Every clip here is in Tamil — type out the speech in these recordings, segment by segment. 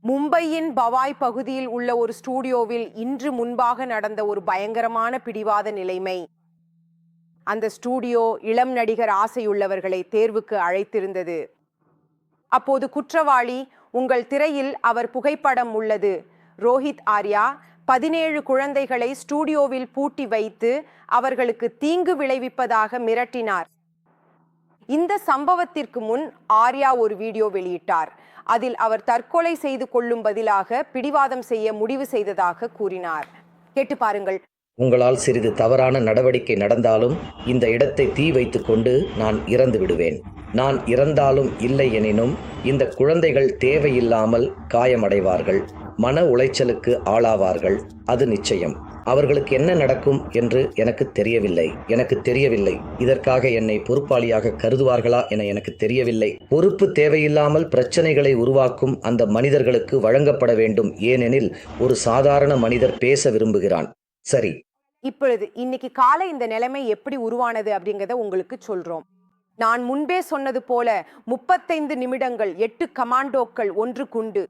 மும்பையின் பவாய் பகுதியில் உள்ள ஒரு ஸ்டூடியோவில் இன்று முன்பாக நடந்த ஒரு பயங்கரமான பிடிவாத நிலைமை. அந்த ஸ்டூடியோ இளம் நடிகர் ஆசையுள்ளவர்களை தேர்வுக்கு அழைத்திருந்தது. அப்போது குற்றவாளி, உங்கள் திரையில் அவர் புகைப்படம் உள்ளது, ரோஹித் ஆர்யா 17 குழந்தைகளை ஸ்டூடியோவில் பூட்டி வைத்து அவர்களுக்கு தீங்கு விளைவிப்பதாக மிரட்டினார். இந்த சம்பவத்திற்கு முன் ஆர்யா ஒரு வீடியோ வெளியிட்டார். அதில் அவர் தற்கொலை செய்து கொள்ளும் பதிலாக பிடிவாதம் செய்ய முடிவு செய்ததாக கூறினார். கேட்டு பாருங்கள். உங்களால் சிறிது தவறான நடவடிக்கை நடந்தாலும் இந்த இடத்தை தீ வைத்து கொண்டு நான் இறந்து விடுவேன். நான் இறந்தாலும் இல்லை எனினும் இந்த குழந்தைகள் தேவையில்லாமல் காயமடைவார்கள், மன உளைச்சலுக்கு ஆளாவார்கள், அது நிச்சயம். அவர்களுக்கு என்ன நடக்கும் என்று எனக்கு தெரியவில்லை. இதற்காக என்னை பொறுப்பாளியாக கருதுவார்களா என எனக்கு தெரியவில்லை. பொறுப்பு தேவையில்லாமல் பிரச்சனைகளை உருவாக்கும் அந்த மனிதர்களுக்கு வழங்கப்பட வேண்டும். ஏனெனில் ஒரு சாதாரண மனிதர் பேச விரும்புகிறான். சரி, இப்பொழுது இன்னைக்கு காலை இந்த நிலைமை எப்படி உருவானது அப்படிங்கிறத உங்களுக்கு சொல்றோம். நான் முன்பே சொன்னது போல 35 நிமிடங்கள் 8 கமாண்டோக்கள் ஒன்று குண்டு.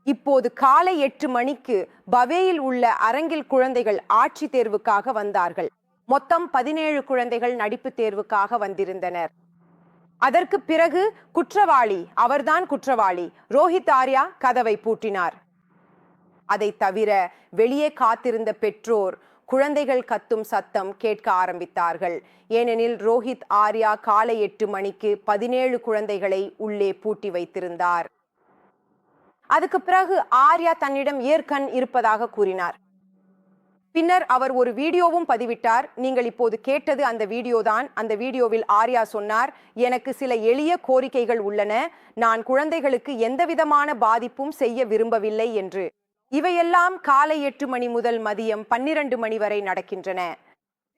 இப்போது காலை 8 மணிக்கு பவேயில் உள்ள அரங்கில் குழந்தைகள் ஆட்சி தேர்வுக்காக வந்தார்கள். மொத்தம் 17 குழந்தைகள் நடிப்பு தேர்வுக்காக வந்திருந்தனர். அதற்கு பிறகு அவர்தான் குற்றவாளி ரோஹித் ஆர்யா கதவை பூட்டினார். அதை தவிர வெளியே காத்திருந்த பெற்றோர் குழந்தைகள் கத்தும் சத்தம் கேட்க ஆரம்பித்தார்கள். ஏனெனில் ரோஹித் ஆர்யா காலை 8 மணிக்கு 17 குழந்தைகளை உள்ளே பூட்டி வைத்திருந்தார். அதுக்கு பிறகு ஆர்யா தன்னிடம் ஏற்கண் இருப்பதாக கூறினார். பின்னர் அவர் ஒரு வீடியோவும் பதிவிட்டார். நீங்கள் இப்போது கேட்டது அந்த வீடியோ தான். அந்த வீடியோவில் ஆர்யா சொன்னார், எனக்கு சில எளிய கோரிக்கைகள் உள்ளன, நான் குழந்தைகளுக்கு எந்தவிதமான பாதிப்பும் செய்ய விரும்பவில்லை என்று. இவையெல்லாம் காலை 8 மணி முதல் மதியம் 12 மணி வரை நடக்கின்றன.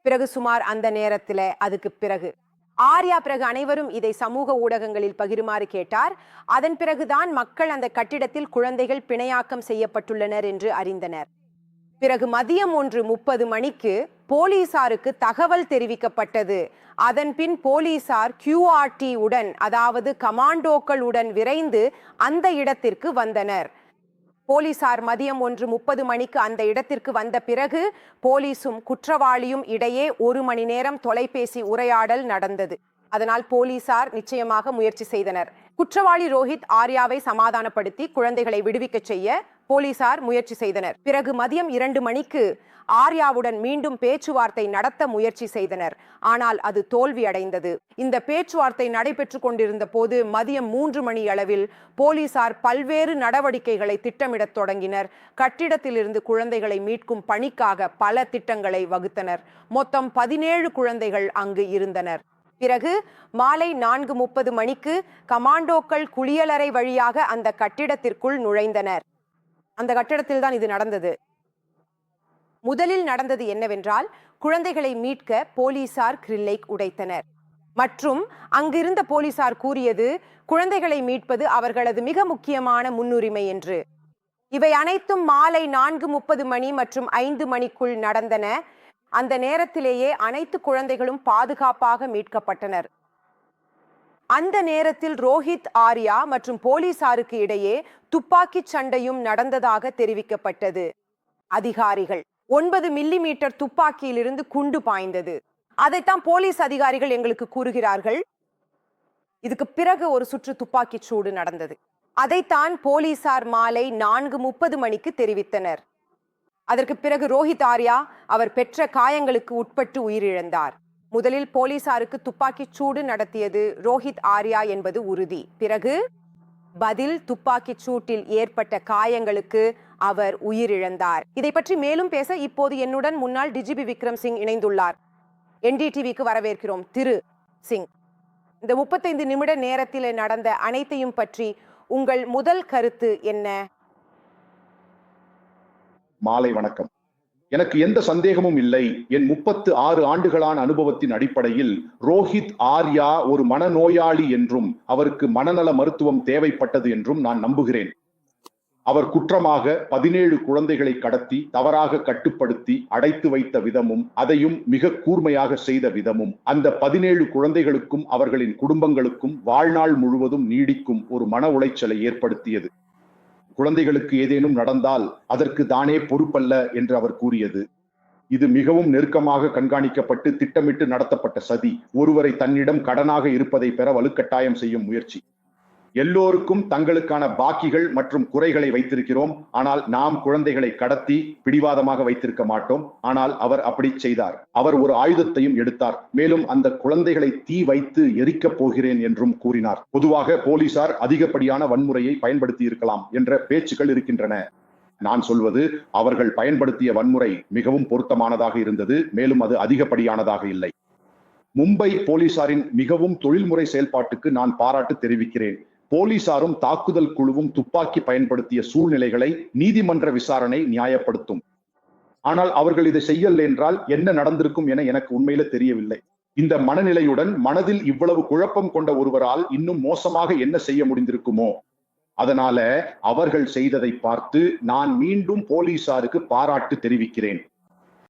பிறகு சுமார் அந்த நேரத்தில் அதுக்கு பிறகு ஆர்யா அனைவரும் இதை சமூக ஊடகங்களில் பகிருமாறு கேட்டார். அதன் பிறகுதான் மக்கள் அந்த கட்டிடத்தில் குழந்தைகள் பிணையாக்கம் செய்யப்பட்டுள்ளனர் என்று அறிந்தனர். பிறகு மதியம் 1:30 மணிக்கு போலீசாருக்கு தகவல் தெரிவிக்கப்பட்டது. அதன் பின் போலீசார் QRT உடன், அதாவது கமாண்டோக்களுடன் விரைந்து அந்த இடத்திற்கு வந்தனர். போலீசார் மதியம் 1:30 மணிக்கு அந்த இடத்திற்கு வந்த பிறகு போலீசும் குற்றவாளியும் இடையே 1 மணி நேரம் தொலைபேசி உரையாடல் நடந்தது. அதனால் போலீசார் நிச்சயமாக முயற்சி செய்தனர். குற்றவாளி ரோஹித் ஆர்யாவை சமாதானப்படுத்தி குழந்தைகளை விடுவிக்க செய்ய போலீசார் முயற்சி செய்தனர். பிறகு மதியம் 2 மணிக்கு ஆர்யாவுடன் மீண்டும் பேச்சுவார்த்தை நடத்த முயற்சி செய்தனர். ஆனால் அது தோல்வி அடைந்தது. இந்த பேச்சுவார்த்தை நடைபெற்று கொண்டிருந்த போது மதியம் 3 மணி அளவில் போலீசார் பல்வேறு நடவடிக்கைகளை திட்டமிடத் தொடங்கினர். கட்டிடத்திலிருந்து குழந்தைகளை மீட்கும் பணிக்காக பல திட்டங்களை வகுத்தனர். மொத்தம் 17 குழந்தைகள் அங்கு இருந்தனர். பிறகு மாலை 4:30 மணிக்கு கமாண்டோக்கள் குளியலறை வழியாக அந்த கட்டிடத்திற்குள் நுழைந்தனர். அந்த கட்டிடத்தில் தான் இது நடந்தது. முதலில் நடந்தது என்னவென்றால், குழந்தைகளை மீட்க போலீசார் கிரில்லை உடைத்தனர். மற்றும் அங்கிருந்த போலீசார் கூறியது, குழந்தைகளை மீட்பது அவர்களது மிக முக்கியமான முன்னுரிமை என்று. இவை அனைத்தும் மாலை 4:30 மணி மற்றும் 5 மணிக்குள் நடந்தன. அந்த நேரத்திலேயே அனைத்து குழந்தைகளும் பாதுகாப்பாக மீட்கப்பட்டனர். அந்த நேரத்தில் ரோஹித் ஆர்யா மற்றும் போலீசாருக்கு இடையே துப்பாக்கிச் சண்டையும் நடந்ததாக தெரிவிக்கப்பட்டது. அதிகாரிகள் 9 மில்லிமீட்டர் துப்பாக்கியிலிருந்து குண்டு பாய்ந்தது. அதைத்தான் போலீஸ் அதிகாரிகள் எங்களுக்கு கூறுகிறார்கள். இதுக்கு பிறகு ஒரு சுற்று துப்பாக்கிச் சூடு நடந்தது. அதைத்தான் போலீசார் மாலை 4:30 மணிக்கு தெரிவித்தனர். அதற்கு பிறகு ரோஹித் ஆர்யா அவர் பெற்ற காயங்களுக்கு உட்பட்டு உயிரிழந்தார். முதலில் போலீசாருக்கு துப்பாக்கிச் சூடு நடத்தியது ரோஹித் ஆர்யா என்பது உறுதி. பிறகு பதில் துப்பாக்கிச் சூட்டில் ஏற்பட்ட காயங்களுக்கு அவர் உயிரிழந்தார். இதை பற்றி மேலும் பேச இப்போது என்னுடன் முன்னாள் டிஜிபி விக்ரம் சிங் இணைந்துள்ளார். NDTVக்கு வரவேற்கிறோம் திரு சிங். இந்த 35 நிமிட நேரத்தில் நடந்த அனைத்தையும் பற்றி உங்கள் முதல் கருத்து என்ன? மாலை வணக்கம். எனக்கு எந்த சந்தேகமும் இல்லை. என் 36 ஆண்டுகளான அனுபவத்தின் அடிப்படையில் ரோஹித் ஆர்யா ஒரு மனநோயாளி என்றும் அவருக்கு மனநல மருத்துவம் தேவைப்பட்டது என்றும் நான் நம்புகிறேன். அவர் குற்றமாக 17 குழந்தைகளை கடத்தி தவறாக கட்டுப்படுத்தி அடைத்து வைத்த விதமும் அதையும் மிக கூர்மையாக செய்த விதமும் அந்த 17 குழந்தைகளுக்கும் அவர்களின் குடும்பங்களுக்கும் வாழ்நாள் முழுவதும் நீடிக்கும் ஒரு மன உளைச்சலை ஏற்படுத்தியது. குழந்தைகளுக்கு ஏதேனும் நடந்தால் அதற்கு தானே பொறுப்பல்ல என்று அவர் கூறியது. இது மிகவும் நெருக்கமாக கண்காணிக்கப்பட்டு திட்டமிட்டு நடத்தப்பட்ட சதி. ஒருவரை தன்னிடம் கடனாக இருப்பதை பெற வலுக்கட்டாயம் செய்யும் முயற்சி. எல்லோருக்கும் தங்களுக்கான பாக்கிகள் மற்றும் குறைகளை வைத்திருக்கிறோம். ஆனால் நாம் குழந்தைகளை கடத்தி பிடிவாதமாக வைத்திருக்க மாட்டோம். ஆனால் அவர் அப்படி செய்தார். அவர் ஒரு ஆயுதத்தையும் எடுத்தார். மேலும் அந்த குழந்தைகளை தீ வைத்து எரிக்கப் போகிறேன் என்றும் கூறினார். பொதுவாக போலீசார் அதிகப்படியான வன்முறையை பயன்படுத்தி இருக்கலாம் என்ற பேச்சுக்கள் இருக்கின்றன. நான் சொல்வது, அவர்கள் பயன்படுத்திய வன்முறை மிகவும் பொருத்தமானதாக இருந்தது. மேலும் அது அதிகப்படியானதாக இல்லை. மும்பை போலீசாரின் மிகவும் தொழில்முறை செயல்பாட்டுக்கு நான் பாராட்டு தெரிவிக்கிறேன். போலீசாரும் தாக்குதல் குழுவும் துப்பாக்கி பயன்படுத்திய சூழ்நிலைகளை நீதிமன்ற விசாரணை நியாயப்படுத்தும். ஆனால் அவர்கள் இதை செய்யல என்றால் என்ன நடந்திருக்கும் என எனக்கு உண்மையில தெரியவில்லை. இந்த மனநிலையுடன் மனதில் இவ்வளவு குழப்பம் கொண்ட ஒருவரால் இன்னும் மோசமாக என்ன செய்ய முடிந்திருக்குமோ? அதனால அவர்கள் செய்ததை பார்த்து நான் மீண்டும் போலீசாருக்கு பாராட்டு தெரிவிக்கிறேன்.